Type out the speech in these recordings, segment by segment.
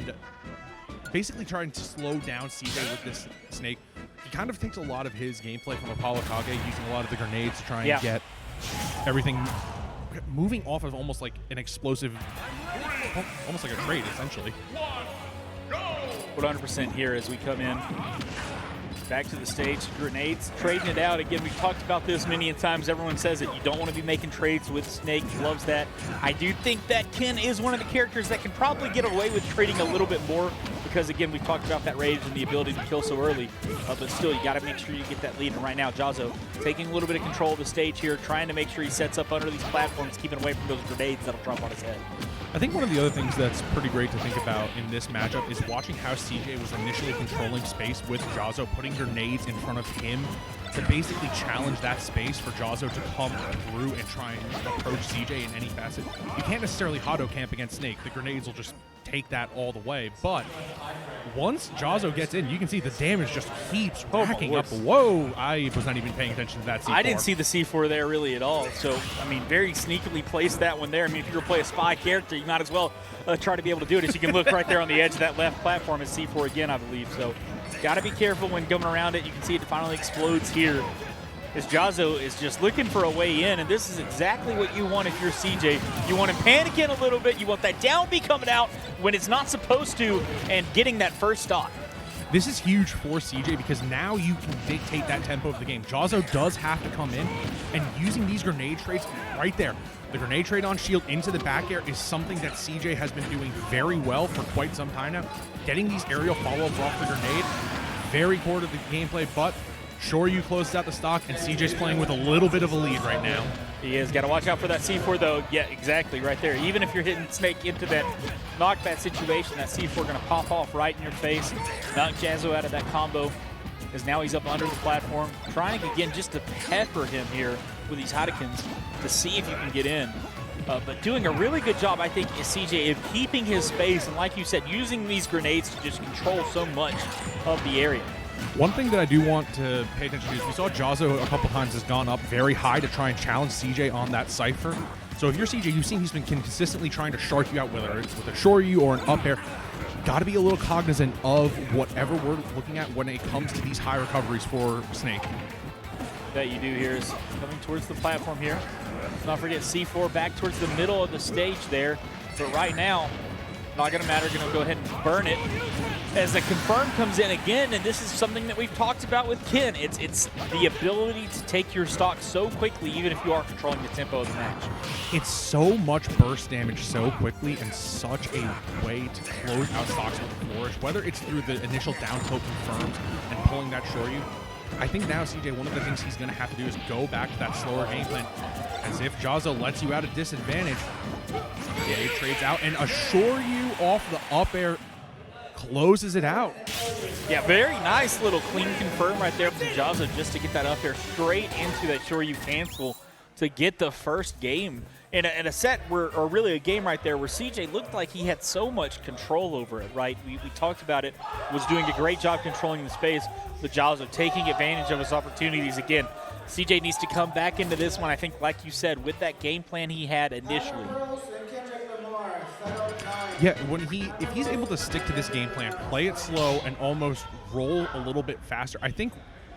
and basically trying to slow down CJ with this snake. He kind of takes a lot of his gameplay from Apollo Kage, using a lot of the grenades to try and get everything moving off of almost like an explosive, almost like a trade, essentially. 100% here as we come in. Back to the stage, grenades, trading it out. Again, we've talked about this many times. Everyone says that you don't want to be making trades with Snake. He loves that. I do think that Ken is one of the characters that can probably get away with trading a little bit more because, again, we've talked about that rage and the ability to kill so early. But still, you got to make sure you get that lead. And right now, Jahzz0 taking a little bit of control of the stage here, trying to make sure he sets up under these platforms, keeping away from those grenades that'll drop on his head. I think one of the other things that's pretty great to think about in this matchup is watching how CJ was initially controlling space with Jahzz0, putting grenades in front of him to basically challenge that space for Jahzz0 to come through and try and approach CJ in any facet. You can't necessarily auto camp against Snake. The grenades will just take that all the way. But once Jahzz0 gets in, you can see the damage just keeps racking up. Whoa! I was not even paying attention to that C4. I didn't see the C4 there really at all. So, I mean, very sneakily placed that one there. I mean, if you're going to play a spy character, you might as well try to be able to do it. As you can look right there on the edge of that left platform is C4 again, I believe. So, got to be careful when going around it. You can see it finally explodes here. As Jahzz0 is just looking for a way in, and this is exactly what you want if you're CJ. You want him panicking a little bit. You want that down B coming out when it's not supposed to, and getting that first stock. This is huge for CJ because now you can dictate that tempo of the game. Jahzz0 does have to come in, and using these grenade trades right there. The grenade trade on shield into the back air is something that CJ has been doing very well for quite some time now. Getting these aerial follow-ups off the grenade, very core to the gameplay, but Shoryu closes out the stock, and CJ's playing with a little bit of a lead right now. He is. Got to watch out for that C4, though. Yeah, exactly, right there. Even if you're hitting Snake into that knockback situation, that C4 going to pop off right in your face. Knock Jahzz0 out of that combo, as now he's up under the platform. Trying, again, just to pepper him here with these Hadokens to see if you can get in. But doing a really good job, I think, is CJ of keeping his space, and like you said, using these grenades to just control so much of the area. One thing that I do want to pay attention to is we saw Jahzz0 a couple times has gone up very high to try and challenge CJ on that Cypher. So if you're CJ, you've seen he's been consistently trying to shark you out, whether it's with a Shoryu or an up air. Got to be a little cognizant of whatever we're looking at when it comes to these high recoveries for Snake. That you do here is coming towards the platform here. Let's not forget C4 back towards the middle of the stage there. But right now, not going to matter. Going to go ahead and burn it. As the confirm comes in again, and this is something that we've talked about with Ken. It's the ability to take your stock so quickly, even if you are controlling the tempo of the match. It's so much burst damage so quickly, and such a way to close out stocks with Flourish, whether it's through the initial down tilt confirms and pulling that Shoryu. I think now CJ, one of the things he's going to have to do is go back to that slower game plan. As if Jahzz0 lets you at a disadvantage, it trades out, and a Shoryu off the up air closes it out. Yeah, very nice little clean confirm right there from Jahzz0 just to get that up there straight into that Shoryu cancel to get the first game in a set where, or really a game right there where CJ looked like he had so much control over it, right? We talked about it, was doing a great job controlling the space, but Jahzz0 taking advantage of his opportunities again. CJ needs to come back into this one, I think, like you said, with that game plan he had initially. Yeah, if he's able to stick to this game plan, play it slow, and almost roll a little bit faster, I think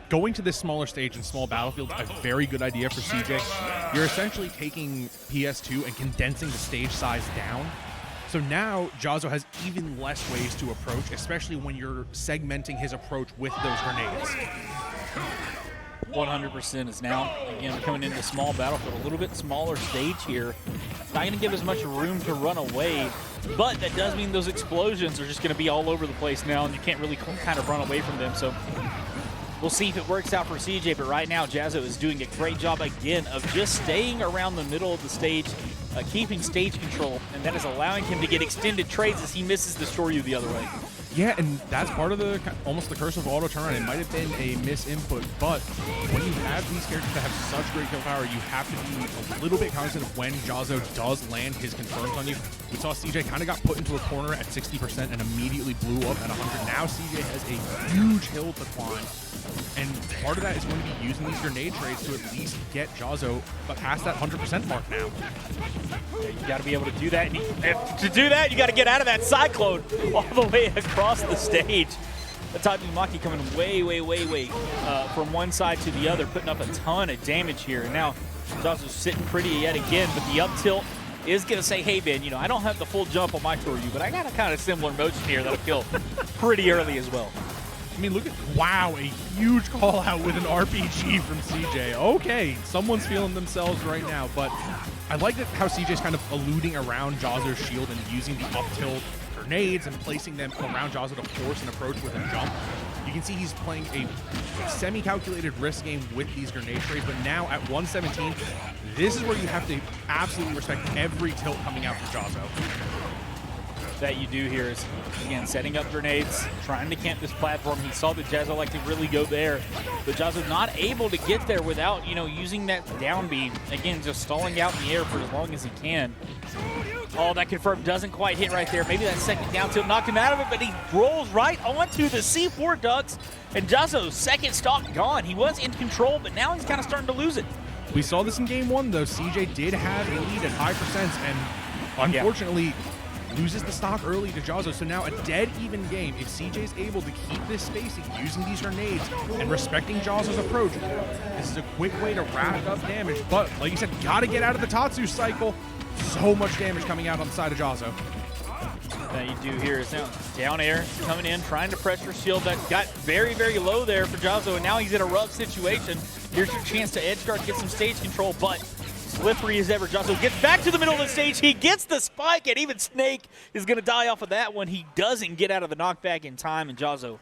going to this smaller stage and small battlefield is a very good idea for CJ. You're essentially taking PS2 and condensing the stage size down. So now Jahzz0 has even less ways to approach, especially when you're segmenting his approach with those grenades. 100% is now, again, coming into small battlefield, a little bit smaller stage here. It's not going to give as much room to run away, but that does mean those explosions are just going to be all over the place now, and you can't really kind of run away from them. So we'll see if it works out for CJ, but right now Jahzz0 is doing a great job again of just staying around the middle of the stage, keeping stage control, and that is allowing him to get extended trades as he misses the Shoryu the other way. Yeah, and that's part of the almost the curse of auto turnaround. It might have been a misinput, but when you have these characters that have such great kill power, you have to be a little bit cognizant of when Jahzz0 does land his confirms on you. We saw CJ kind of got put into a corner at 60% and immediately blew up at 100. Now CJ has a huge hill to climb And part of that is going to be using these grenade trades to at least get Jahzz0 past that 100% mark now. Yeah, you got to be able to do that. And to do that, you got to get out of that cyclone all the way across the stage. Maki coming way from one side to the other, putting up a ton of damage here. And now Jahzz0 sitting pretty yet again, but the up tilt is going to say, hey, Ben, you know, I don't have the full jump on my Toryu, but I got a kind of similar motion here that'll kill pretty early as well. I mean, look at, wow, a huge call out with an RPG from CJ. Okay, someone's feeling themselves right now, but I like that how CJ's kind of eluding around Jahzz0's shield and using the up tilt grenades and placing them around Jahzz0 to force an approach with a jump. You can see he's playing a semi-calculated risk game with these grenade trades, but now at 117, this is where you have to absolutely respect every tilt coming out from Jahzz0. That you do here is, again, setting up grenades, trying to camp this platform. He saw that Jahzz0 like to really go there, but Jahzz0 not able to get there without, you know, using that down beam. Again, just stalling out in the air for as long as he can. Oh, that confirmed doesn't quite hit right there. Maybe that second down tilt knocked him out of it, but he rolls right onto the C4 ducks, and Jahzz0's second stock gone. He was in control, but now he's kind of starting to lose it. We saw this in game one, though. CJ did have a lead at high percents, and unfortunately, loses the stock early to Jahzz0. So now a dead even game. If CJ's able to keep this spacing using these grenades and respecting Jahzz0's approach, this is a quick way to rack up damage. But like you said, gotta get out of the Tatsu cycle. So much damage coming out on the side of Jahzz0. That you do here is now down air, coming in, trying to pressure shield. That got very low there for Jahzz0, and now he's in a rough situation. Here's your chance to edge guard, get some stage control, but slippery as ever. Jahzz0 gets back to the middle of the stage. He gets the spike, and even Snake is going to die off of that one. He doesn't get out of the knockback in time, and Jahzz0